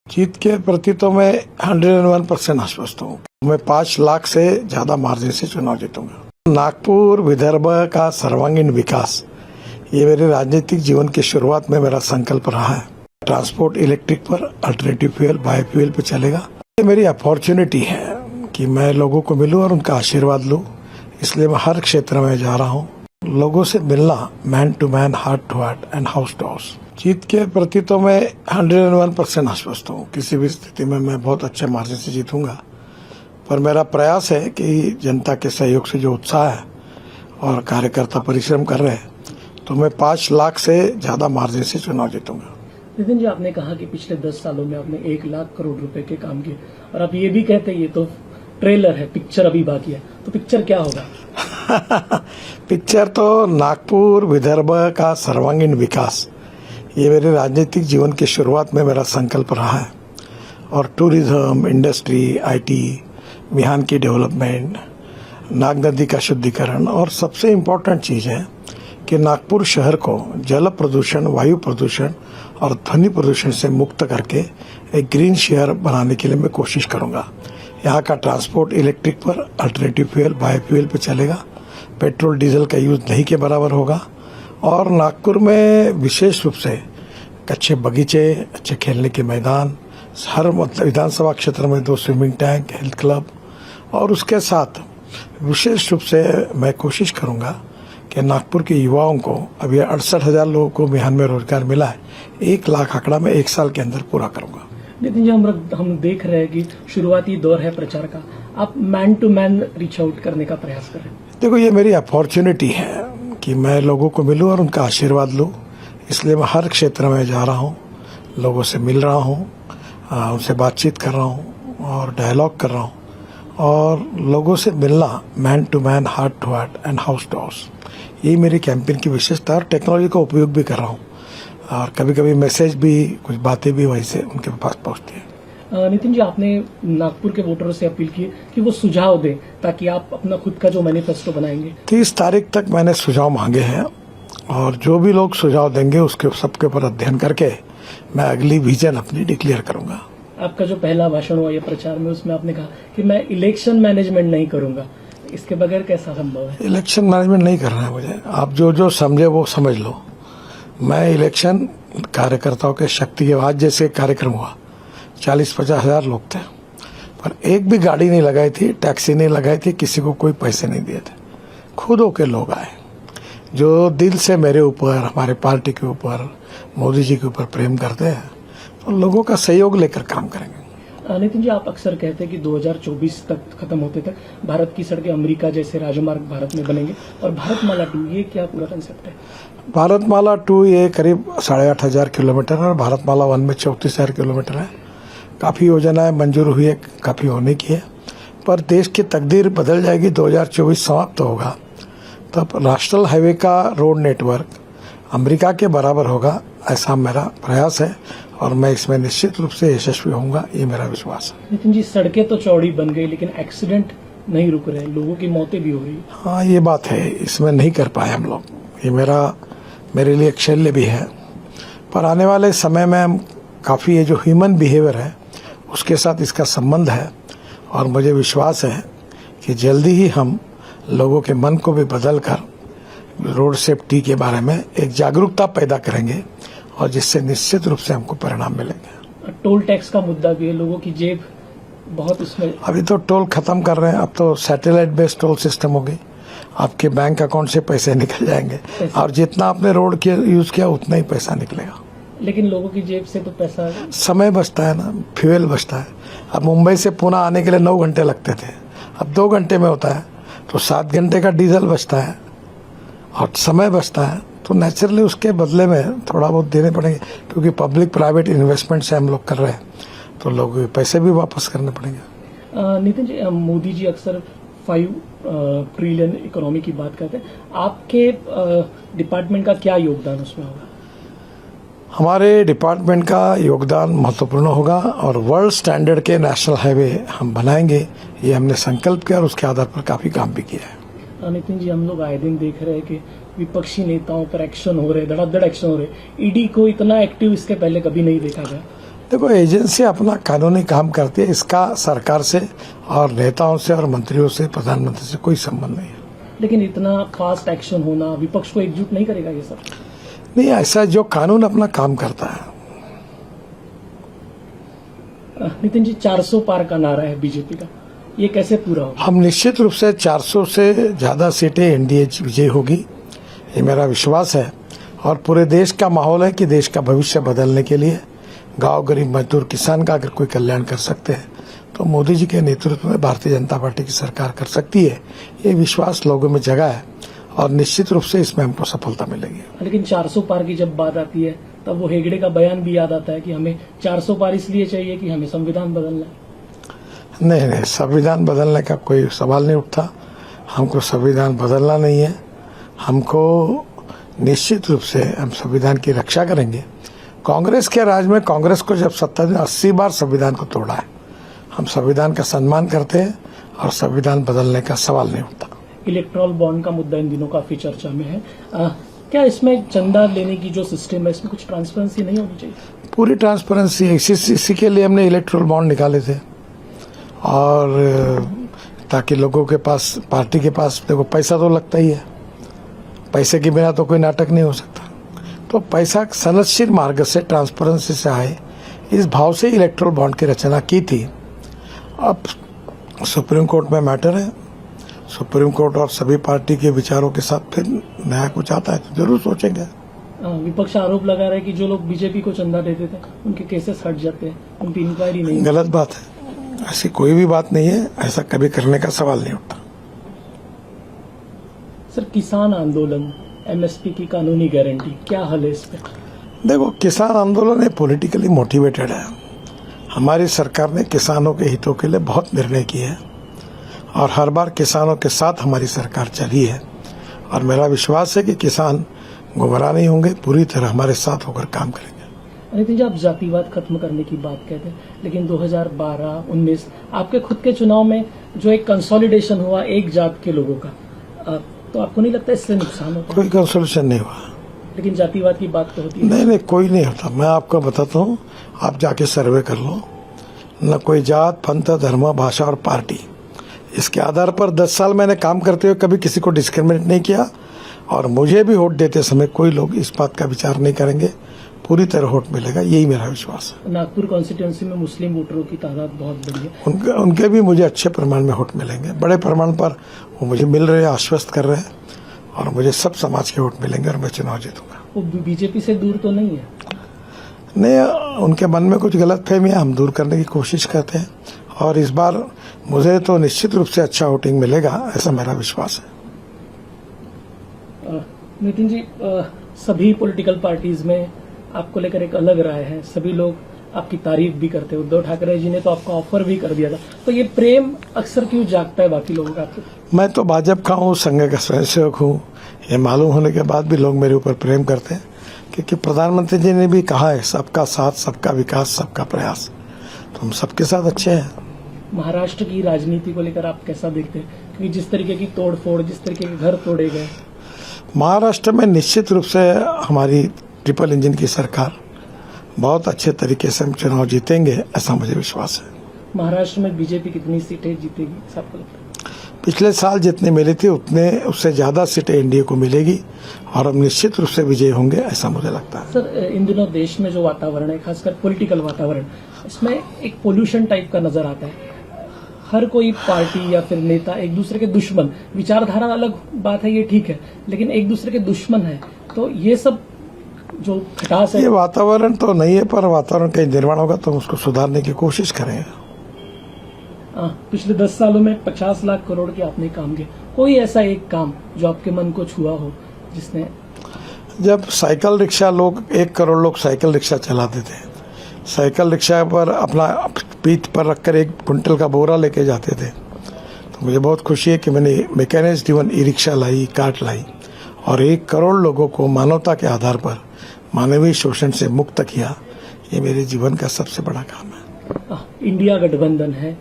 जीत के प्रति तो मैं 101% आश्वस्त हूँ। मैं 5 लाख से ज्यादा मार्जिन से चुनाव जीतूंगा। नागपुर विदर्भ का सर्वांगीण विकास, ये मेरे राजनीतिक जीवन की शुरुआत में मेरा संकल्प रहा है। ट्रांसपोर्ट इलेक्ट्रिक पर, अल्टरनेटिव फ्यूल, बायोफ्यूल पे चलेगा। ये मेरी अपॉर्चुनिटी है कि मैं लोगों को मिलूं और उनका आशीर्वाद लूं, इसलिए मैं हर क्षेत्र में जा रहा हूं। लोगों से मिलना, man to man, heart to heart and house to house. जीत के प्रति तो मैं 101% आश्वस्त हूँ। किसी भी स्थिति में मैं बहुत अच्छे मार्जिन से जीतूंगा, पर मेरा प्रयास है कि जनता के सहयोग से जो उत्साह है और कार्यकर्ता परिश्रम कर रहे हैं, तो मैं 5 लाख से ज्यादा मार्जिन से चुनाव जीतूंगा। नितिन जी, आपने कहा कि पिछले 10 सालों में आपने 1 लाख करोड़ रुपए के काम किए, और आप ये भी कहते हैं ये तो ट्रेलर है, पिक्चर अभी बाकी है। तो पिक्चर क्या होगा? पिक्चर तो नागपुर विदर्भ का सर्वांगीण विकास, ये मेरे राजनीतिक जीवन की शुरुआत में मेरा संकल्प रहा है। और टूरिज्म, इंडस्ट्री, आईटी, मिहान की डेवलपमेंट, नाग नदी का शुद्धिकरण, और सबसे इम्पोर्टेंट चीज है कि नागपुर शहर को जल प्रदूषण, वायु प्रदूषण और ध्वनि प्रदूषण से मुक्त करके एक ग्रीन शहर बनाने के लिए मैं कोशिश करूंगा। यहाँ का ट्रांसपोर्ट इलेक्ट्रिक पर, अल्टरनेटिव फ्यूल, बायोफ्यूल पे चलेगा। पेट्रोल डीजल का यूज नहीं के बराबर होगा। और नागपुर में विशेष रूप से अच्छे बगीचे, अच्छे खेलने के मैदान, हर मतलब विधानसभा क्षेत्र में 2 स्विमिंग टैंक, हेल्थ क्लब, और उसके साथ विशेष रूप से मैं कोशिश करूंगा कि नागपुर के युवाओं को, अभी 68,000 लोगों को मिहान में रोजगार मिला है, 1 लाख आंकड़ा मैं 1 साल के अंदर पूरा करूंगा। नितिन जी, हम देख रहे हैं कि शुरुआती दौर है प्रचार का, आप man to man reach out करने का प्रयास कर रहे हैं। देखो, ये मेरी अपॉर्चुनिटी है कि मैं लोगों को मिलूं और उनका आशीर्वाद लूं, इसलिए मैं हर क्षेत्र में जा रहा हूं, लोगों से मिल रहा हूं, उनसे बातचीत कर रहा हूं और डायलॉग कर रहा हूं। और लोगों से मिलना, man to man, heart to heart and house to house, यही मेरी कैंपेन की विशेषता। और टेक्नोलॉजी का उपयोग भी कर रहा हूँ, और कभी कभी मैसेज भी, कुछ बातें भी वहीं से उनके पास पहुंचती है। नितिन जी, आपने नागपुर के वोटरों से अपील की कि वो सुझाव दें ताकि आप अपना खुद का जो मैनिफेस्टो बनाएंगे। 30 तारीख तक मैंने सुझाव मांगे हैं, और जो भी लोग सुझाव देंगे उसके सबके ऊपर अध्ययन करके मैं अगली विजन अपनी डिक्लेयर करूंगा। आपका जो पहला भाषण हुआ ये प्रचार में, उसमें आपने कहा कि मैं इलेक्शन मैनेजमेंट नहीं करूंगा। इसके बगैर कैसा संभव है? इलेक्शन मैनेजमेंट नहीं करना है मुझे। आप जो समझे वो समझ लो। मैं इलेक्शन कार्यकर्ताओं के शक्ति के बाद, जैसे कार्यक्रम हुआ, 40-50 हजार लोग थे, पर एक भी गाड़ी नहीं लगाई थी, टैक्सी नहीं लगाई थी, किसी को कोई पैसे नहीं दिए थे। खुद होके लोग आए जो दिल से मेरे ऊपर, हमारे पार्टी के ऊपर, मोदी जी के ऊपर प्रेम करते हैं, तो लोगों का सहयोग लेकर काम करेंगे। नितिन जी, आप अक्सर कहते हैं कि 2024 तक खत्म होते तक भारत की सड़कें अमेरिका जैसे राजमार्ग भारत में बनेंगे, और भारतमाला 2, ये क्या पूरा कंसेप्ट है? भारतमाला 2 ये करीब 8,500 किलोमीटर है, और भारतमाला 1 में 34,000 किलोमीटर है। काफी योजनाएं मंजूर हुई है, काफी होने की है, पर देश की तकदीर बदल जाएगी। 2024 समाप्त होगा, तब नेशनल हाईवे का रोड नेटवर्क अमेरिका के बराबर होगा, ऐसा मेरा प्रयास है, और मैं इसमें निश्चित रूप से यशस्वी होऊंगा, ये मेरा विश्वास है। नितिन जी, सड़कें तो चौड़ी बन गई, लेकिन एक्सीडेंट नहीं रुक रहे, लोगों की मौतें भी हो रही। हाँ, ये बात है, इसमें नहीं कर पाए हम लोग। ये मेरे लिए एक शल्य भी है, पर आने वाले समय में हम काफी, ये जो ह्यूमन बिहेवियर है उसके साथ इसका संबंध है, और मुझे विश्वास है कि जल्दी ही हम लोगों के मन को भी बदल कर रोड सेफ्टी के बारे में एक जागरूकता पैदा करेंगे, और जिससे निश्चित रूप से हमको परिणाम मिलेंगे। टोल टैक्स का मुद्दा भी है, लोगों की जेब बहुत उसमें। अभी तो टोल खत्म कर रहे हैं, अब तो सैटेलाइट बेस्ड टोल सिस्टम हो गई। आपके बैंक अकाउंट से पैसे निकल जाएंगे, और जितना आपने रोड के यूज किया उतना ही पैसा निकलेगा। लेकिन लोगों की जेब से तो पैसा, समय बचता है ना, फ्यूल बचता है। अब मुंबई से पुणे आने के लिए 9 घंटे लगते थे, अब 2 घंटे में होता है, तो 7 घंटे का डीजल बचता है और समय बचता है। तो नेचुरली उसके बदले में थोड़ा बहुत देने पड़ेंगे, क्योंकि पब्लिक प्राइवेट इन्वेस्टमेंट से हम लोग कर रहे हैं, तो लोग पैसे भी वापस करने पड़ेंगे। नितिन जी, मोदी जी अक्सर 5 ट्रिलियन इकोनॉमी की बात करते हैं, आपके डिपार्टमेंट का क्या योगदान उसमें होगा? हमारे डिपार्टमेंट का योगदान महत्वपूर्ण होगा, और वर्ल्ड स्टैंडर्ड के नेशनल हाईवे हम बनाएंगे, ये हमने संकल्प किया, और उसके आधार पर काफी काम भी किया है। नितिन जी, हम लोग आए दिन देख रहे हैं कि विपक्षी नेताओं पर एक्शन हो रहे, धड़ाधड़ एक्शन हो रहे। ईडी को इतना एक्टिव इसके पहले कभी नहीं देखा गया। देखो, एजेंसी अपना कानूनी काम करती है, इसका सरकार से और नेताओं से और मंत्रियों से, प्रधानमंत्री से कोई संबंध नहीं है। लेकिन इतना फास्ट एक्शन होना विपक्ष को एकजुट नहीं करेगा ये सब? नहीं, ऐसा जो कानून अपना काम करता है। नितिन जी, 400 पार का नारा है बीजेपी का, ये कैसे पूरा होगा? हम निश्चित रूप से 400 से ज्यादा सीटें एनडीए विजयी होगी, ये मेरा विश्वास है। और पूरे देश का माहौल है कि देश का भविष्य बदलने के लिए गांव, गरीब, मजदूर, किसान का अगर कोई कल्याण कर सकते हैं तो मोदी जी के नेतृत्व में भारतीय जनता पार्टी की सरकार कर सकती है। ये विश्वास लोगों में जगा है और निश्चित रूप से इसमें हमको सफलता मिलेगी। लेकिन 400 पार की जब बात आती है तब वो हेगड़े का बयान भी याद आता है कि हमें 400 पार इसलिए चाहिए कि हमें संविधान बदलना है। नहीं, संविधान बदलने का कोई सवाल नहीं उठता। हमको संविधान बदलना नहीं है। हमको निश्चित रूप से हम संविधान की रक्षा करेंगे। कांग्रेस के राज में कांग्रेस को जब सत्ता दी 80 बार संविधान को तोड़ा है। हम संविधान का सम्मान करते हैं और संविधान बदलने का सवाल नहीं उठता। इलेक्ट्रॉल बॉन्ड का मुद्दा इन दिनों काफी चर्चा में है। क्या इसमें चंदा लेने की जो सिस्टम है इसमें कुछ ट्रांसपेरेंसी नहीं होनी चाहिए? पूरी ट्रांसपेरेंसी है। इसी के लिए हमने इलेक्ट्रल बॉन्ड निकाले थे, और ताकि लोगों के पास, पार्टी के पास, देखो पैसा तो लगता ही है, पैसे के बिना तो कोई नाटक नहीं हो सकता। तो पैसा संरक्षित मार्ग से, ट्रांसपेरेंसी से आए, इस भाव से इलेक्ट्रल बॉन्ड की रचना की थी। अब सुप्रीम कोर्ट में मैटर है, सुप्रीम कोर्ट और सभी पार्टी के विचारों के साथ फिर नया कुछ आता है तो जरूर सोचेंगे। विपक्ष आरोप लगा रहा है कि जो लोग बीजेपी को चंदा देते थे उनके केसेस हट जाते हैं, उनकी इंक्वायरी नहीं। गलत बात है, ऐसी कोई भी बात नहीं है, ऐसा कभी करने का सवाल नहीं उठता। सर, किसान आंदोलन, एमएसपी की कानूनी गारंटी, क्या हल है इस पे? देखो, किसान आंदोलन पॉलिटिकली मोटिवेटेड है। हमारी सरकार ने किसानों के हितों के लिए बहुत निर्णय किए हैं और हर बार किसानों के साथ हमारी सरकार चली है, और मेरा विश्वास है कि किसान गुमराह नहीं होंगे, पूरी तरह हमारे साथ होकर काम करेंगे। नितिन जी, आप जातिवाद खत्म करने की बात कहते हैं, लेकिन 2012-19 आपके खुद के चुनाव में जो एक कंसोलिडेशन हुआ एक जात के लोगों का, तो आपको नहीं लगता इससे नुकसान होता? कोई कंसोलिडेशन नहीं हुआ, लेकिन जातिवाद की बात तो होती है। नहीं, कोई नहीं होता। मैं आपको बताता हूँ, आप जाके सर्वे कर लो। न कोई जात, पंथ, धर्म, भाषा और पार्टी, इसके आधार पर 10 साल मैंने काम करते हुए कभी किसी को डिस्क्रिमिनेट नहीं किया, और मुझे भी वोट देते समय कोई लोग इस बात का विचार नहीं करेंगे। पूरी तरह वोट मिलेगा, यही मेरा विश्वास है। नागपुर कॉन्स्टिट्यूंसी में मुस्लिम वोटरों की तादाद बहुत बड़ी है। उनके भी मुझे अच्छे प्रमाण में वोट मिलेंगे, बड़े प्रमाण पर वो मुझे मिल रहे हैं, आश्वस्त कर रहे हैं, और मुझे सब समाज के वोट मिलेंगे और मैं चुनाव जीतूंगा। वो बीजेपी से दूर तो नहीं है? नहीं, उनके मन में कुछ गलतफहमियां हम दूर करने की कोशिश करते हैं, और इस बार मुझे तो निश्चित रूप से अच्छा वोटिंग मिलेगा, ऐसा मेरा विश्वास है। नितिन जी, सभी पॉलिटिकल पार्टीज में आपको लेकर एक अलग राय है, सभी लोग आपकी तारीफ भी करते हैं। उद्धव ठाकरे जी ने तो आपका ऑफर भी कर दिया था, तो ये प्रेम अक्सर क्यों जागता है बाकी लोगों का आपको? मैं तो भाजपा का हूँ, संघ का स्वयंसेवक हूँ, ये मालूम होने के बाद भी लोग मेरे ऊपर प्रेम करते हैं, क्योंकि प्रधानमंत्री जी ने भी कहा है, सबका साथ, सबका विकास, सबका प्रयास, तो हम सबके साथ अच्छे हैं। महाराष्ट्र की राजनीति को लेकर आप कैसा देखते हैं? क्योंकि जिस तरीके की तोड़फोड़, जिस तरीके के घर तोड़े गए, महाराष्ट्र में निश्चित रूप से हमारी ट्रिपल इंजन की सरकार, बहुत अच्छे तरीके से हम चुनाव जीतेंगे, ऐसा मुझे विश्वास है। महाराष्ट्र में बीजेपी कितनी सीटें जीतेगी आपको लगता है? पिछले साल जितने मिले थे उतने, उससे ज्यादा सीटें एनडीए को मिलेगी, और हम निश्चित रूप से विजयी होंगे, ऐसा मुझे लगता है। सर, इन दिनों देश में जो वातावरण है, खासकर पॉलिटिकल वातावरण, इसमें एक पोल्यूशन टाइप का नजर आता है। हर कोई पार्टी या फिर नेता एक दूसरे के दुश्मन, विचारधारा अलग बात है, ये ठीक है, लेकिन एक दूसरे के दुश्मन है, तो ये सब जो खटास है, ये वातावरण तो नहीं है, पर वातावरण का निर्माण होगा तो हम उसको सुधारने की कोशिश करेंगे। पिछले 10 सालों में 50 लाख करोड़ के आपने काम किए, कोई ऐसा एक काम जो आपके मन को छुआ हो, जिसने? जब साइकिल रिक्शा, लोग 1 करोड़ लोग साइकिल रिक्शा चलाते थे, साइकिल रिक्शा पर अपना पीठ पर रखकर 1 क्विंटल का बोरा लेके जाते थे, तो मुझे बहुत खुशी है कि मैंने मैकेनाइज्ड ड्रिवन ई रिक्शा लाई, कार्ट लाई, और 1 करोड़ लोगों को मानवता के आधार पर मानवीय शोषण से मुक्त किया। ये मेरे जीवन का सबसे बड़ा काम है। इंडिया गठबंधन है,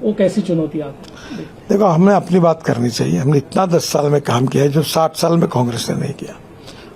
वो कैसी चुनौती आप? देखो, हमें अपनी बात करनी चाहिए। हमने इतना 10 साल में काम किया है जो 60 साल में कांग्रेस ने नहीं किया,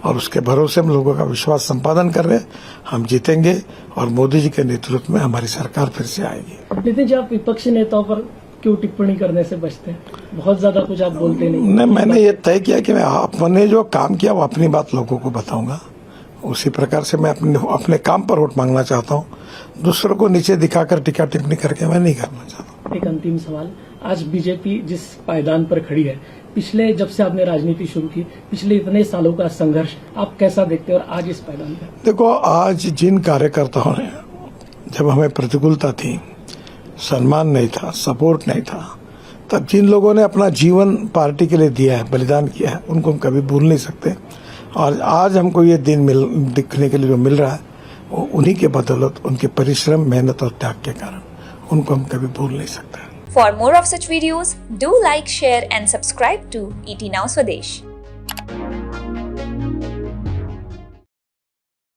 और उसके भरोसे हम लोगों का विश्वास संपादन कर रहे हैं। हम जीतेंगे और मोदी जी के नेतृत्व में हमारी सरकार फिर से आएगी। नितिन जी, आप विपक्षी नेताओं पर क्यों टिप्पणी करने से बचते हैं? बहुत ज्यादा कुछ आप बोलते नहीं। मैंने ये तय किया कि मैं अपने जो काम किया वो अपनी बात लोगों को बताऊंगा। उसी प्रकार से मैं अपने काम पर वोट मांगना चाहता हूँ। दूसरों को नीचे दिखाकर टीका टिप्पणी करके मैं नहीं करना चाहता। एक अंतिम सवाल, आज बीजेपी जिस पायदान पर खड़ी है, पिछले जब से आपने राजनीति शुरू की, पिछले इतने सालों का संघर्ष आप कैसा देखते हैं और आज इस पायदान पर? देखो, आज जिन कार्यकर्ताओं ने, जब हमें प्रतिकूलता थी, सम्मान नहीं था, सपोर्ट नहीं था, तब जिन लोगों ने अपना जीवन पार्टी के लिए दिया है, बलिदान किया है, उनको हम कभी भूल नहीं सकते। और आज हमको ये दिन दिखने के लिए जो मिल रहा है वो उन्हीं के बदौलत, उनके परिश्रम, मेहनत और त्याग के कारण, उनको हम कभी भूल नहीं सकते। For more of such videos, do like, share and subscribe to ET Now Swadesh.